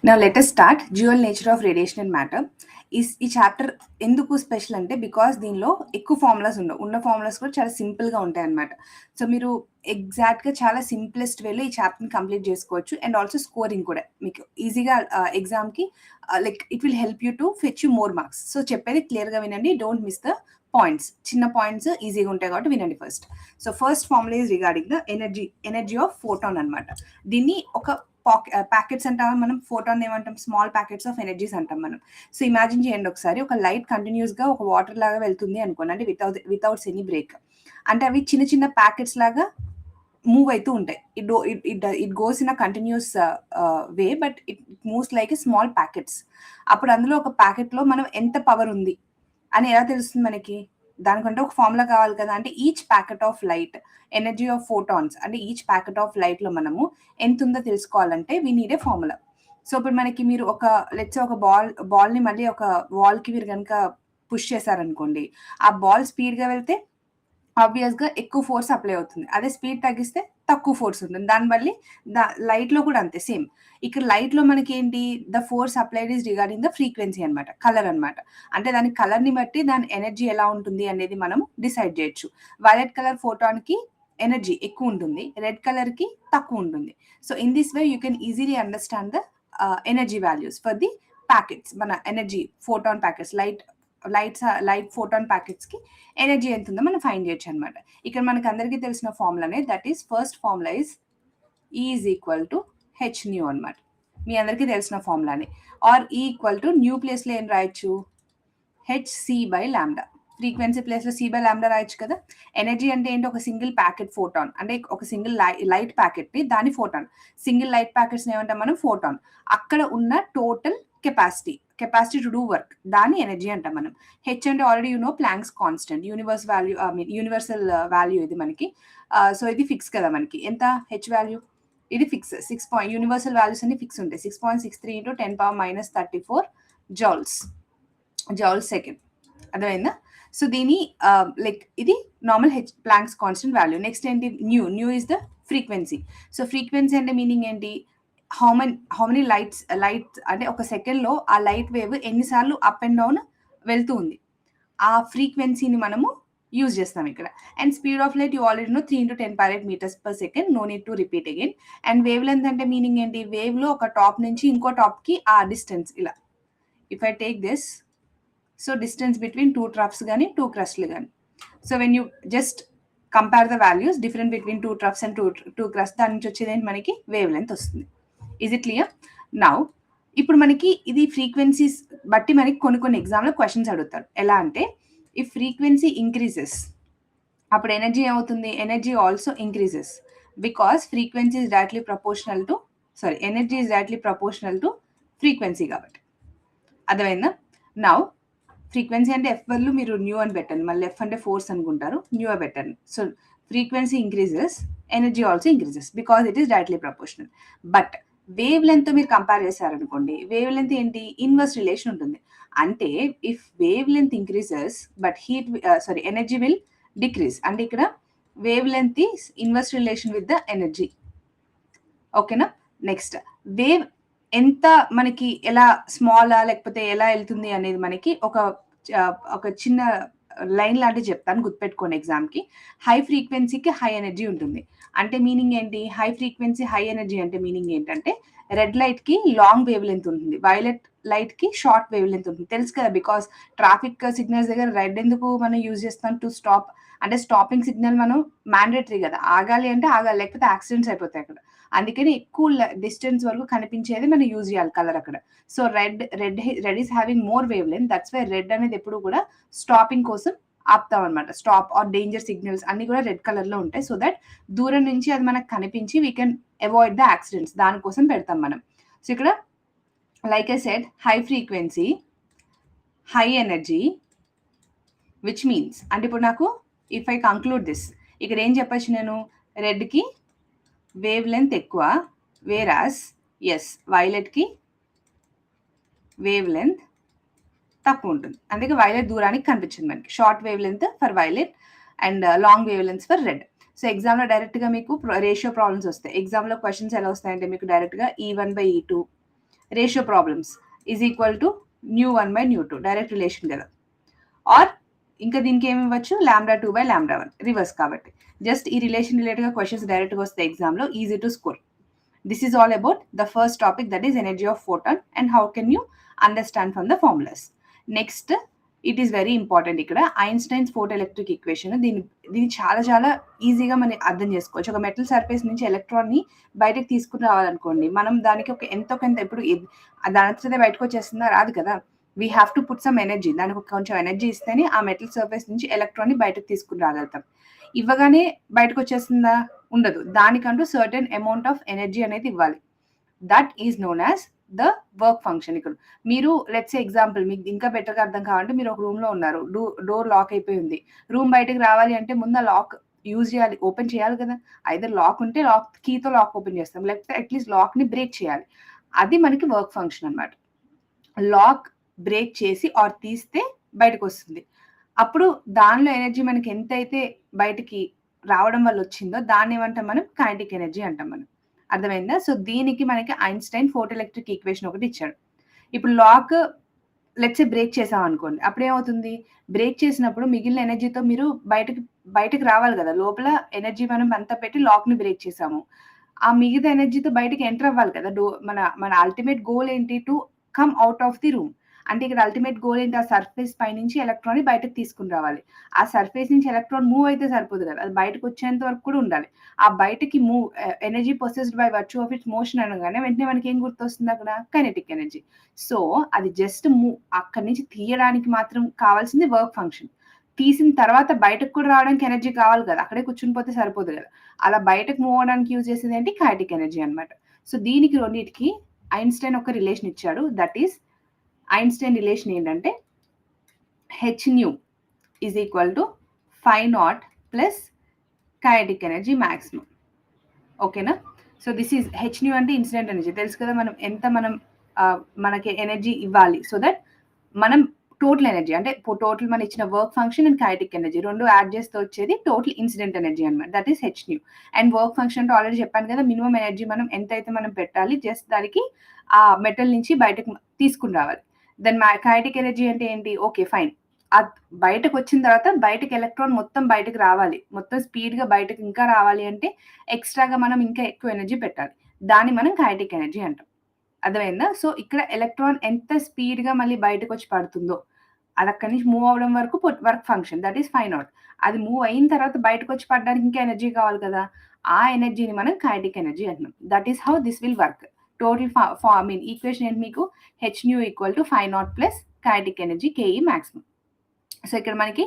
Now let us start dual nature of radiation and matter. ఈ chapter ఎందుకు special అంటే because దీనిలో ఎక్కువ ఫార్ములాస్ ఉండవు, ఉన్న ఫార్ములాస్ కూడా చాలా సింపుల్గా ఉంటాయి అనమాట. సో మీరు ఎగ్జాక్ట్గా చాలా సింప్లెస్ట్ వేలో ఈ చాప్టర్ని కంప్లీట్ చేసుకోవచ్చు. అండ్ ఆల్సో స్కోరింగ్ కూడా మీకు ఈజీగా ఎగ్జామ్కి like it will help you to fetch you more marks. So చెప్పేది క్లియర్గా వినండి, డోంట్ మిస్ ద పాయింట్స్. చిన్న పాయింట్స్ ఈజీగా ఉంటాయి కాబట్టి వినండి first. So first formula is regarding the energy of photon అనమాట. దీన్ని ఒక ప్యాకెట్స్ అంటామా మనం, ఫోటాన్ ఏమంటాం, స్మాల్ ప్యాకెట్స్ ఆఫ్ ఎనర్జీస్ అంటాం మనం. సో ఇమాజిన్ చేయండి ఒకసారి, ఒక లైట్ కంటిన్యూస్గా ఒక వాటర్ లాగా వెళ్తుంది అనుకోండి, అంటే వితౌట్స్ ఎనీ బ్రేక్. అంటే అవి చిన్న చిన్న ప్యాకెట్స్ లాగా మూవ్ అవుతూ ఉంటాయి. It goes in a continuous way, but it moves like a small packets. అప్పుడు అందులో ఒక ప్యాకెట్లో మనం ఎంత పవర్ ఉంది అని ఎలా తెలుస్తుంది మనకి? దానికంటే ఒక ఫార్ములా కావాలి కదా. అంటే each packet of light, energy of photons, అంటే ఈచ్ ప్యాకెట్ ఆఫ్ లైట్లో మనము ఎంత ఉందో తెలుసుకోవాలంటే we need a formula. So ఇప్పుడు మనకి మీరు ఒక లెట్స్ ఒక బాల్ని మళ్ళీ ఒక వాల్కి మీరు కనుక పుష్ చేశారనుకోండి, ఆ బాల్ స్పీడ్గా వెళ్తే ఆబ్వియస్గా ఎక్కువ ఫోర్స్ అప్లై అవుతుంది. అదే స్పీడ్ తగ్గిస్తే తక్కువ ఫోర్స్ ఉంటుంది. దానివల్ల లైట్లో కూడా అంతే సేమ్. ఇక్కడ లైట్లో మనకి ఏంటి, the force applied is regarding the frequency అనమాట, కలర్ అనమాట. అంటే దాని కలర్ని బట్టి దాని ఎనర్జీ ఎలా ఉంటుంది అనేది మనం డిసైడ్ చేయొచ్చు. వైలెట్ కలర్ ఫోటాన్కి ఎనర్జీ ఎక్కువ ఉంటుంది, రెడ్ కలర్కి తక్కువ ఉంటుంది. So in this way you can easily understand the energy values for the packets. మన energy photon packets, light photon ప్యాకెట్స్కి ఎనర్జీ ఎంత ఉందో మనం ఫైండ్ చేయొచ్చు అనమాట. ఇక్కడ మనకి అందరికీ తెలిసిన ఫార్ములానే, that is first formula is E is equal to h nu అనమాట. మీ అందరికీ తెలిసిన ఫార్ములానే. Or E equal to nu ప్లేస్లో ఏం రాయొచ్చు, హెచ్సి బై ల్యాండా. ఫ్రీక్వెన్సీ ప్లేస్లో సి బై ల్యాండా రాయొచ్చు కదా. ఎనర్జీ అంటే ఏంటి, ఒక సింగిల్ ప్యాకెట్ ఫోటాన్, అంటే ఒక సింగిల్ లైట్ ప్యాకెట్ని దాని ఫోటాన్. సింగిల్ లైట్ ప్యాకెట్స్ని ఏమంటాం మనం, ఫోటాన్. అక్కడ ఉన్న total capacity to do work, దాని ఎనర్జీ అంటాం మనం. హెచ్ అంటే already you know Planck's constant, universal value ఇది మనకి. సో ఇది ఫిక్స్ కదా మనకి, ఎంత హెచ్ వాల్యూ, ఇది ఫిక్స్. యూనివర్సల్ వాల్యూస్ అన్ని ఫిక్స్ ఉంటాయి. 6.63 ఇంటూ 10⁻34 జౌల్స్ సెకండ్. అర్థమైందా? సో దీని లైక్ ఇది normal Planck's constant value. Next ఏంటి, nu is the frequency. So frequency అంటే మీనింగ్ ఏంటి, హౌ మెనీ లైట్స్ అంటే ఒక సెకండ్లో ఆ లైట్ వేవ్ ఎన్నిసార్లు అప్ అండ్ డౌన్ వెళ్తూ ఉంది, ఆ ఫ్రీక్వెన్సీని మనము యూజ్ చేస్తాం ఇక్కడ. And speed of light you already know 3 × 10⁻8 m/s, no need to repeat again. And wavelength అంటే మీనింగ్ ఏంటి, వేవ్లో ఒక టాప్ నుంచి ఇంకో టాప్కి ఆ డిస్టెన్స్ ఇలా. If I take this, so distance between 2 troughs కానీ 2 crusts కానీ. So when you just compare the values different between 2 troughs and 2 crusts, దాని నుంచి వచ్చేది ఏంటి మనకి, వేవ్ లెంత్ వస్తుంది. Is it clear? నౌ ఇప్పుడు మనకి ఇది ఫ్రీక్వెన్సీస్ బట్టి మనకి కొన్ని ఎగ్జామ్లో క్వశ్చన్స్ అడుగుతారు. ఎలా అంటే, ఇఫ్ ఫ్రీక్వెన్సీ ఇంక్రీజెస్ అప్పుడు ఎనర్జీ ఏమవుతుంది, energy also increases because frequency is directly proportional to energy is directly proportional to frequency కాబట్టి. అర్థమైందా? నౌ ఫ్రీక్వెన్సీ అంటే ఎఫ్ బదులు మీరు న్యూ అని పెట్టండి, మళ్ళీ ఎఫ్ అంటే ఫోర్స్ అనుకుంటారు, న్యూ పెట్టండి. So frequency increases, energy also increases because it is directly proportional. But wave length మీరు కంపేర్ చేశారనుకోండి, వేవ్ లెంత్ ఏంటి, ఇన్వర్స్ రిలేషన్ ఉంటుంది. అంటే if wave length increases but energy will decrease, అంటే ఇక్కడ wave length is inverse relation with the energy. ఓకేనా? Next, wave ఎంత మనకి ఎలా స్మాలా లేకపోతే ఎలా వెళ్తుంది అనేది మనకి ఒక చిన్న లైన్ లాంటివి చెప్తాను, గుర్తుపెట్టుకోండి ఎగ్జామ్కి. హై ఫ్రీక్వెన్సీకి హై ఎనర్జీ ఉంటుంది. అంటే మీనింగ్ ఏంటి, హై ఫ్రీక్వెన్సీ హై ఎనర్జీ అంటే మీనింగ్ ఏంటంటే, రెడ్ లైట్కి లాంగ్ వేవ్ లెంత్ ఉంటుంది, వైలెట్ లైట్కి షార్ట్ వేవ్ లెంత్ ఉంటుంది. తెలుసు కదా, బికాస్ ట్రాఫిక్ సిగ్నల్స్ దగ్గర రెడ్ ఎందుకు మనం యూజ్ చేస్తాం, టు స్టాప్. అంటే స్టాపింగ్ సిగ్నల్ మనం మ్యాండేటరీ కదా, ఆగాలి అంటే ఆగాలి, లేకపోతే యాక్సిడెంట్స్ అయిపోతాయి అక్కడ. అందుకని ఎక్కువ డిస్టెన్స్ వరకు కనిపించేది మనం యూజ్ చేయాలి కలర్ అక్కడ. So red is having more wavelength, that's why red అనేది ఎప్పుడు కూడా స్టాపింగ్ కోసం ఆపుతాం అనమాట. స్టాప్ ఆర్ డేంజర్ సిగ్నల్స్ అన్ని కూడా రెడ్ కలర్లో ఉంటాయి. సో దట్ దూరం నుంచి అది మనకు కనిపించి we can avoid the accidents, దానికోసం పెడతాం మనం. సో ఇక్కడ like I said, high frequency high energy, which means అంటే ఇప్పుడు నాకు ఇఫ్ ఐ కంక్లూడ్ దిస్, ఇక్కడ ఏం చెప్పచ్చు నేను, రెడ్కి వేవ్ లెంత్ ఎక్కువ, వేరాస్ వైలెట్కి వేవ్ లెంత్ తక్కువ ఉంటుంది. అందుకే వైలెట్ దూరానికి కనిపించింది మనకి. Short wave length for violet and long wave length for red. So ఎగ్జామ్లో డైరెక్ట్గా మీకు రేషియో ప్రాబ్లమ్స్ వస్తాయి. ఎగ్జామ్లో క్వశ్చన్స్ ఎలా వస్తాయంటే మీకు డైరెక్ట్గా E1/E2 ratio problems is equal to μ1/μ2 direct relation కదా. ఆర్ ఇంకా దీనికి ఏమి ఇవ్వచ్చు, λ2/λ1 రివర్స్ కాబట్టి. జస్ట్ ఈ రిలేషన్ రిలేటెడ్గా క్వశ్చన్స్ డైరెక్ట్గా వస్తే ఎగ్జామ్లో easy to score. This is all about the first topic, that is energy of photon and how can you understand from the formulas. Next, it is very important ఇక్కడ Einstein's ఫోటోఎలక్ట్రిక్ equation. దీన్ని చాలా చాలా ఈజీగా మనం అర్థం చేసుకోవచ్చు. ఒక మెటల్ సర్ఫేస్ నుంచి ఎలక్ట్రాన్ని బయటకు తీసుకుని రావాలనుకోండి, మనం దానికి ఒక ఎంతో కొంత ఇప్పుడు దాని అంతటా బయటకు వచ్చేస్తుందా, రాదు కదా. We have to put some energy, దానికి కొంచెం ఎనర్జీ ఇస్తేనే ఆ మెటల్ సర్ఫేస్ నుంచి ఎలక్ట్రాన్ని బయటకు తీసుకుని రాగలుగుతాం. ఇవ్వగానే బయటకు వచ్చేస్తుందా, ఉండదు. దానికంటూ సర్టెన్ అమౌంట్ ఆఫ్ ఎనర్జీ అనేది ఇవ్వాలి. That is known as the work function. ఇక్కడ మీరు లెట్స్ ఎగ్జాంపుల్ మీకు ఇంకా బెటర్గా అర్థం కావాలంటే, మీరు ఒక రూమ్లో ఉన్నారు, డోర్ లాక్ అయిపోయి ఉంది. రూమ్ బయటకు రావాలి అంటే ముందు ఆ లాక్ యూజ్ చేయాలి, ఓపెన్ చేయాలి కదా. ఐదర్ లాక్ ఉంటే లాక్ కీతో లాక్ ఓపెన్ చేస్తాం, లేకపోతే అట్లీస్ట్ లాక్ని బ్రేక్ చేయాలి. అది మనకి వర్క్ ఫంక్షన్ అనమాట. లాక్ బ్రేక్ చేసి ఆర్ తీస్తే బయటకు వస్తుంది. అప్పుడు దానిలో ఎనర్జీ మనకి ఎంతైతే బయటికి రావడం వల్ల వచ్చిందో దాన్ని ఏమంటాం మనం, కైనెటిక్ ఎనర్జీ అంటాం మనం. అర్థమైందా? సో దీనికి మనకి ఐన్స్టైన్ ఫోటోఎలక్ట్రిక్ ఈక్వేషన్ ఒకటి ఇచ్చాడు. ఇప్పుడు లాక్ లెట్స్ బ్రేక్ చేసాం అనుకోండి, అప్పుడు ఏమవుతుంది, బ్రేక్ చేసినప్పుడు మిగిలిన ఎనర్జీతో మీరు బయటకు రావాలి కదా. లోపల ఎనర్జీ మనం అంతా పెట్టి లాక్ని బ్రేక్ చేసాము, ఆ మిగతా ఎనర్జీతో బయటకి ఎంటర్ అవ్వాలి కదా. మన అల్టిమేట్ గోల్ ఏంటి, to come out of the room. అంటే ఇక్కడ అల్టిమేట్ గోల్ ఏంటి, ఆ సర్ఫేస్ పై నుంచి ఎలక్ట్రాన్ బయటకు తీసుకుని రావాలి. ఆ సర్ఫేస్ నుంచి ఎలక్ట్రాన్ మూవ్ అయితే సరిపోదు కదా, అది బయటకు వచ్చేంత వరకు కూడా ఉండాలి. ఆ బయటకి move energy possessed by virtue of it's motion అనగానే వెంటనే మనకి ఏం గుర్తొస్తుంది, అక్కడ కైనెటిక్ ఎనర్జీ. సో అది జస్ట్ మూవ్, అక్కడి నుంచి తీయడానికి మాత్రం కావాల్సింది వర్క్ ఫంక్షన్. తీసిన తర్వాత బయటకు కూడా రావడానికి ఎనర్జీ కావాలి కదా, అక్కడే కూర్చుని పోతే సరిపోదు కదా. అలా బయటకు మూవ్ అవడానికి యూజ్ చేసేది ఏంటి, కైనెటిక్ ఎనర్జీ అనమాట. సో దీనికి రెండింటికి ఐన్స్టైన్ ఒక రిలేషన్ ఇచ్చాడు. దట్ ఈస్ ఐన్స్టైన్ రిలేషన్ ఏంటంటే hν is equal to φ0 plus kinetic energy maximum. ఓకేనా? సో దిస్ ఈజ్ hν అంటే ఇన్సిడెంట్ ఎనర్జీ, తెలుసు కదా మనం ఎంత మనకి ఎనర్జీ ఇవ్వాలి. సో దట్ మనం టోటల్ ఎనర్జీ అంటే టోటల్ మనం ఇచ్చిన work function and kinetic energy రెండు యాడ్ చేస్తే వచ్చేది టోటల్ ఇన్సిడెంట్ ఎనర్జీ అనమాట. That is hν. And work function అంటే ఆల్రెడీ చెప్పాను కదా, మినిమం ఎనర్జీ మనం ఎంతైతే మనం పెట్టాలి, జస్ట్ దానికి ఆ మెటల్ నుంచి బయటకు తీసుకుని రావాలి. దెన్ కైనెటిక్ ఎనర్జీ అంటే ఏంటి, ఓకే ఫైన్, బయటకు వచ్చిన తర్వాత బయటకు ఎలక్ట్రాన్ మొత్తం బయటకు రావాలి, మొత్తం స్పీడ్గా బయటకు ఇంకా రావాలి అంటే ఎక్స్ట్రాగా మనం ఇంకా ఎక్కువ ఎనర్జీ పెట్టాలి, దాన్ని మనం కైనెటిక్ ఎనర్జీ అంటాం. అర్థమైందా? సో ఇక్కడ ఎలక్ట్రాన్ ఎంత స్పీడ్గా మళ్ళీ బయటకు వచ్చి పడుతుందో, అది అక్కడి నుంచి మూవ్ అవడం వరకు వర్క్ ఫంక్షన్, దట్ ఈస్ φ0. అది మూవ్ అయిన తర్వాత బయటకు వచ్చి పడడానికి ఇంకా ఎనర్జీ కావాలి కదా, ఆ ఎనర్జీని మనం కైనెటిక్ ఎనర్జీ అంటున్నాం. That is how this will work. Total equation ఏంటి మీకు, hν equal to φ0 plus kinetic energy Ke maximum. So ఇక్కడ మనకి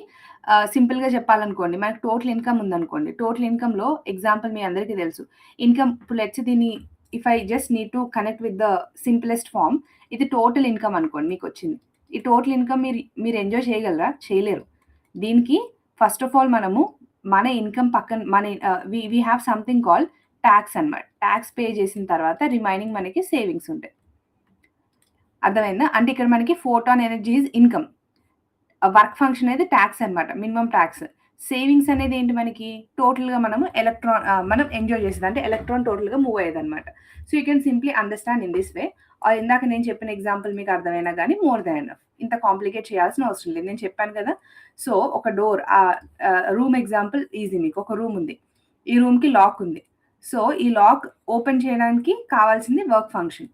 సింపుల్గా చెప్పాలనుకోండి, మనకి టోటల్ ఇన్కమ్ ఉందనుకోండి, టోటల్ ఇన్కమ్లో ఎగ్జాంపుల్ మీ అందరికీ తెలుసు. ఇన్కమ్ ఇప్పుడు లెట్స్ దీన్ని if I just need to connect with the simplest form, ఇది టోటల్ ఇన్కమ్ అనుకోండి మీకు వచ్చింది. ఈ టోటల్ ఇన్కమ్ మీరు ఎంజాయ్ చేయగలరా, చేయలేరు. దీనికి ఫస్ట్ ఆఫ్ ఆల్ మనము మన ఇన్కమ్ పక్కన we have something call tax అనమాట. ట్యాక్స్ పే చేసిన తర్వాత రిమైనింగ్ మనకి సేవింగ్స్ ఉంటాయి. అర్థమైందా? అంటే ఇక్కడ మనకి photon energy is income, work function అనేది ట్యాక్స్ అనమాట, మినిమం ట్యాక్స్. సేవింగ్స్ అనేది ఏంటి, మనకి టోటల్గా మనం ఎంజాయ్ చేసేది, అంటే ఎలక్ట్రాన్ టోటల్గా మూవ్ అయ్యేది అనమాట. So you can simply understand in this వే. ఇందాక నేను చెప్పిన ఎగ్జాంపుల్ మీకు అర్థమైనా కానీ మోర్ దాన్ ఎనఫ్, ఇంత కాంప్లికేట్ చేయాల్సిన అవసరం లేదు, నేను చెప్పాను కదా. సో ఒక డోర్, రూమ్ ఎగ్జాంపుల్ ఈజీ. మీకు ఒక రూమ్ ఉంది, ఈ రూమ్కి లాక్ ఉంది. సో ఈ లాక్ ఓపెన్ చేయడానికి కావాల్సింది వర్క్ ఫంక్షన్.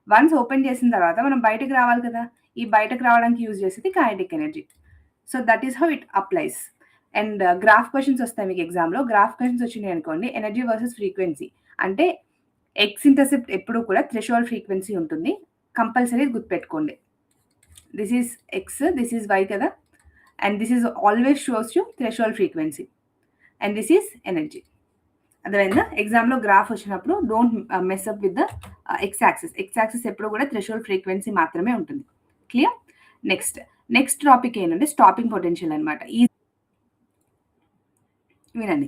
వన్స్ ఓపెన్ చేసిన తర్వాత మనం బయటకు రావాలి కదా, ఈ బయటకు రావడానికి యూజ్ చేసేది kinetic energy. So that is how it applies. And graph questions వస్తాయి మీకు ఎగ్జామ్లో. గ్రాఫ్ క్వశ్చన్స్ వచ్చినాయి అనుకోండి, ఎనర్జీ వర్సెస్ ఫ్రీక్వెన్సీ అంటే ఎక్స్ ఇంటర్సెప్ట్ ఎప్పుడు కూడా థ్రెషోల్డ్ ఫ్రీక్వెన్సీ ఉంటుంది, కంపల్సరీ గుర్తుపెట్టుకోండి. This is x, this is y కదా, and this is always shows you threshold frequency, and this is energy. అర్థమైందా? ఎగ్జామ్లో గ్రాఫ్ వచ్చినప్పుడు don't mess up with the x axis. X axis ఎప్పుడు కూడా threshold frequency మాత్రమే ఉంటుంది. Clear? Next topic ఏంటంటే stopping potential అనమాట. వినండి,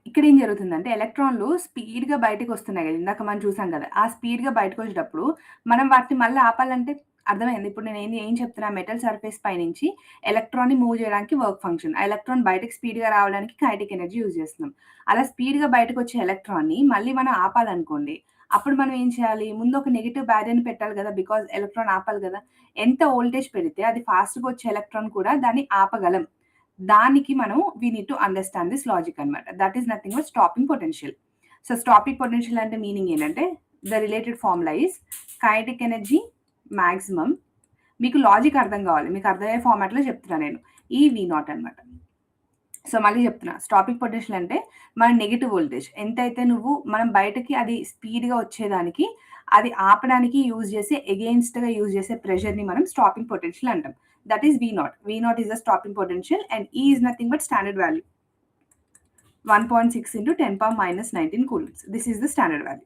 ఇక్కడ ఏం జరుగుతుందంటే ఎలక్ట్రాన్లు స్పీడ్గా బయటకు వస్తున్నాయి కదా, ఇందాక మనం చూసాం కదా, ఆ స్పీడ్గా బయటకు వచ్చేటప్పుడు మనం వాటిని మళ్ళీ ఆపాలంటే, అర్థమైంది ఇప్పుడు నేను ఏం చెప్తున్నా, మెటల్ సర్ఫేస్ పై నుంచి ఎలక్ట్రాన్ని మూవ్ చేయడానికి వర్క్ ఫంక్షన్, ఆ ఎలక్ట్రాన్ బయటకు స్పీడ్గా రావడానికి కైనెటిక్ ఎనర్జీ యూజ్ చేస్తున్నాం. అలా స్పీడ్గా బయటకు వచ్చే ఎలక్ట్రాన్ని మళ్ళీ మనం ఆపాలనుకోండి, అప్పుడు మనం ఏం చేయాలి? ముందు ఒక నెగెటివ్ బ్యారియర్‌ని పెట్టాలి గదా! బికాజ్ ఎలక్ట్రాన్ ఆపాలి గదా! ఎంత వోల్టేజ్ పెడితే అది ఫాస్ట్‌గా వచ్చే ఎలక్ట్రాన్ కూడా దాన్ని ఆపగలం. దానికి మనం we need to understand this logic అన్నమాట. That is nothing but stopping potential. So, stopping potential అంటే మీనింగ్ ఏంటంటే the related formula is kinetic energy maximum. మీకు లాజిక్ అర్థం కావాలి. మీకు అర్థమయ్యే ఫార్మాట్‌లో చెప్తున్నా నేను. ఈ వి నాట్ అన్నమాట. సో, మళ్ళీ చెప్తున్నా. స్టాపింగ్ పొటెన్షియల్ అంటే మన నెగెటివ్ వోల్టేజ్. ఎంతైతే మనం బయటకి అది స్పీడ్‌గా వచ్చేదానికి, అది ఆపడానికి యూజ్ చేసే ఎగెయిన్స్ట్‌గా యూజ్ చేసే ప్రెషర్‌ని మనం స్టాపింగ్ పొటెన్షియల్ అంటాం. That is V naught. V naught is the stopping potential and e is nothing but standard value. 1.6 into 10⁻⁻19 coulombs. This is the standard value.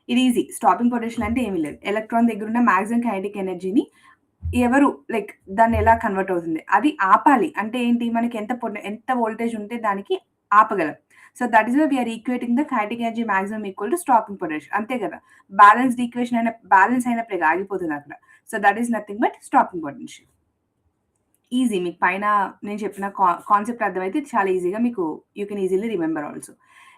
ఇది ఈజీ. స్టాపింగ్ పొటెన్షియల్ అంటే ఏమీ లేదు. Electron దగ్గర ఉన్న మాక్సిమం కైనెటిక్ ఎనర్జీని దాన్ని ఎలా కన్వర్ట్ అవుతుంది? అది ఆపాలి. అంటే ఏంటి? మనకి ఎంత వోల్టేజ్ ఉంటే దానికి ఆపగలం. So, that is why we are equating the kinetic energy maximum equal to stopping potential. అంతే కదా! బ్యాలెన్స్ అయినప్పుడే ఆగిపోతుంది అక్కడ. So, that is nothing but stopping potential. Easy. మీకు పైన నేను చెప్పిన కాన్సెప్ట్ అర్థమైతే చాలా ఈజీగా మీకు you can easily remember also.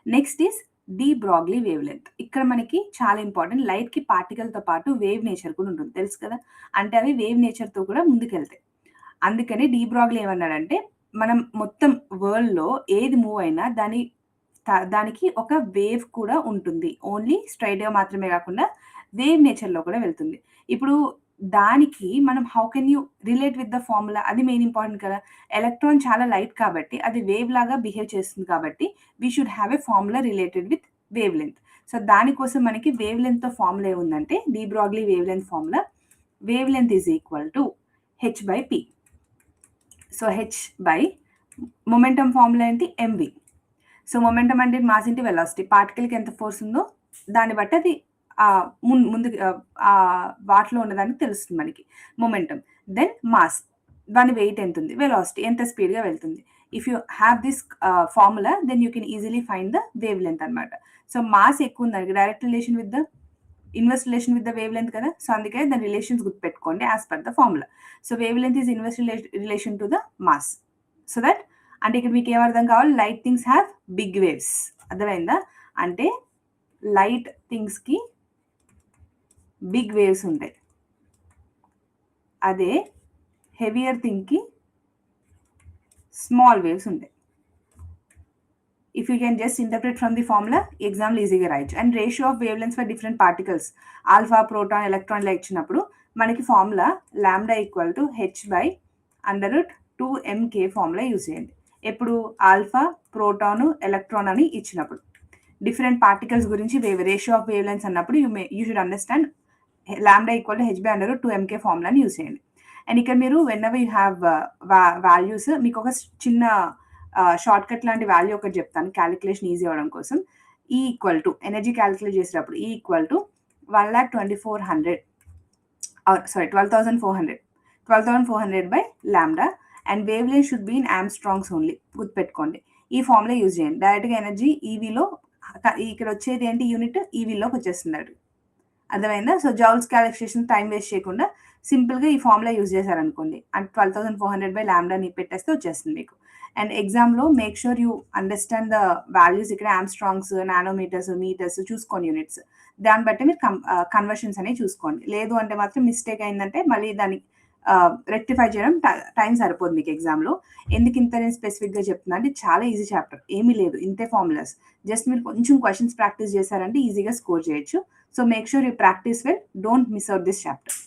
Next is de Broglie wavelength. ఇక్కడ మనకి చాలా ఇంపార్టెంట్. లైట్‌కి పార్టికల్‌తో పాటు వేవ్ నేచర్ కూడా ఉంటుంది. తెలుసు కదా! అంటే అవి వేవ్ నేచర్‌తో కూడా ముందుకెళ్తాయి. అందుకని డి బ్రాగ్లీ ఏమన్నాడంటే, మనం మొత్తం వరల్డ్‌లో ఏది మూవ్ అయినా దానికి ఒక వేవ్ కూడా ఉంటుంది. ఓన్లీ స్ట్రెయిట్‌గా మాత్రమే కాకుండా వేవ్ నేచర్‌లో కూడా వెళ్తుంది. ఇప్పుడు దానికి మనం how can you relate with the formula? అది మెయిన్ ఇంపార్టెంట్ కదా! ఎలక్ట్రాన్ చాలా లైట్ కాబట్టి అది వేవ్ లాగా బిహేవ్ చేస్తుంది కాబట్టి we should have a formula related with wavelength. So, దానికోసం మనకి వేవ్ లెంత్‌తో ఫార్ములా ఏముందంటే de Broglie wavelength formula wavelength is equal to h/p. So, momentum formula ఏంటి? mv. సో, మొమెంటమ్ అంటే మాస్ ఇంటూ వెలాసిటీ. పార్టికల్‌కి ఎంత force ఉందో దాన్ని బట్టి అది ముందుకు వాటిలో ఉన్నదానికి తెలుస్తుంది మనకి మొమెంటమ్. దెన్ మాస్, దాని వెయిట్ ఎంతుంది, వెలాసిటీ ఎంత స్పీడ్‌గా వెళ్తుంది. If you have this formula then you can easily find the wavelength అన్నమాట. సో, మాస్ ఎక్కువ ఉందానికి direct relation with the inverse relation with the wavelength కదా! సో, అందుకే దాని రిలేషన్స్ గుర్తుపెట్టుకోండి as per the formula. So, wavelength is inverse relation to the mass. So that అంటే ఇక్కడ మీకు ఏమర్థం కావాలి? Light things have big waves. అర్థమైందా? అంటే లైట్ థింగ్స్‌కి బిగ్ వేవ్స్ ఉంటాయి. అదే హెవియర్ థింగ్‌కి స్మాల్ వేవ్స్ ఉంటాయి. If you can just interpret from the formula ఎగ్జామ్‌లో ఈజీగా రాయొచ్చు. And ratio of wavelengths for different particles alpha, proton, electron ఇలా ఇచ్చినప్పుడు మనకి formula lambda equal to h/√2mk formula use చేయండి. ఎప్పుడు? ఆల్ఫా, ప్రోటాను, ఎలక్ట్రాన్ అని ఇచ్చినప్పుడు. డిఫరెంట్ పార్టికల్స్ గురించి రేషియో ఆఫ్ వేవ్ లెంగ్త్స్ అన్నప్పుడు you should understand lambda equal to h/√2mk ఫార్ములాని use చేయండి. అండ్ ఇక్కడ మీరు వెన్ఎవర్ యూ హ్యావ్ వాల్యూస్ మీకు ఒక చిన్న షార్ట్ కట్ లాంటి వాల్యూ ఒకటి చెప్తాను క్యాలిక్యులేషన్ ఈజీ అవ్వడం కోసం. ఈ ఈక్వల్ టు ఎనర్జీ క్యాలిక్యులేట్ చేసేటప్పుడు E equal to 12,400 by lambda and wavelength should be in angstroms only. గుర్తుపెట్టుకోండి. ఈ ఫార్ములా యూజ్ చేయండి. డైరెక్ట్‌గా ఎనర్జీ ఈవీలో ఇక్కడ వచ్చేది ఏంటి? యూనిట్ ఈవీలోకి వచ్చేస్తుంది. అర్థమైందా? So, joules calculation time waste చేయకుండా సింపుల్‌గా ఈ ఫార్ములా యూజ్ చేశారనుకోండి. అండ్ 12,400 బై లాంబ్డాని పెట్టేస్తే వచ్చేస్తుంది మీకు. అండ్ ఎగ్జామ్‌లో make sure you understand the values. ఇక్కడ ఆమ్స్ట్రాంగ్స్, నానోమీటర్స్, మీటర్స్ చూసుకోండి యూనిట్స్. దాన్ని బట్టి మీరు కన్వర్షన్స్ అనేవి చూసుకోండి. లేదు అంటే మాత్రం మిస్టేక్ అయిందంటే మళ్ళీ దాన్ని రెక్టిఫై చేయడం టైం సరిపోదు మీకు ఎగ్జామ్‌లో. ఎందుకు ఇంత నేను స్పెసిఫిక్‌గా చెప్తున్నా అంటే చాలా ఈజీ చాప్టర్. ఏమీ లేదు. ఇంతే ఫార్ములాస్. జస్ట్ మీరు కొంచెం క్వెషన్స్ ప్రాక్టీస్ చేశారంటే ఈజీగా స్కోర్ చేయొచ్చు. So, make sure you practice well. Don't miss out this chapter.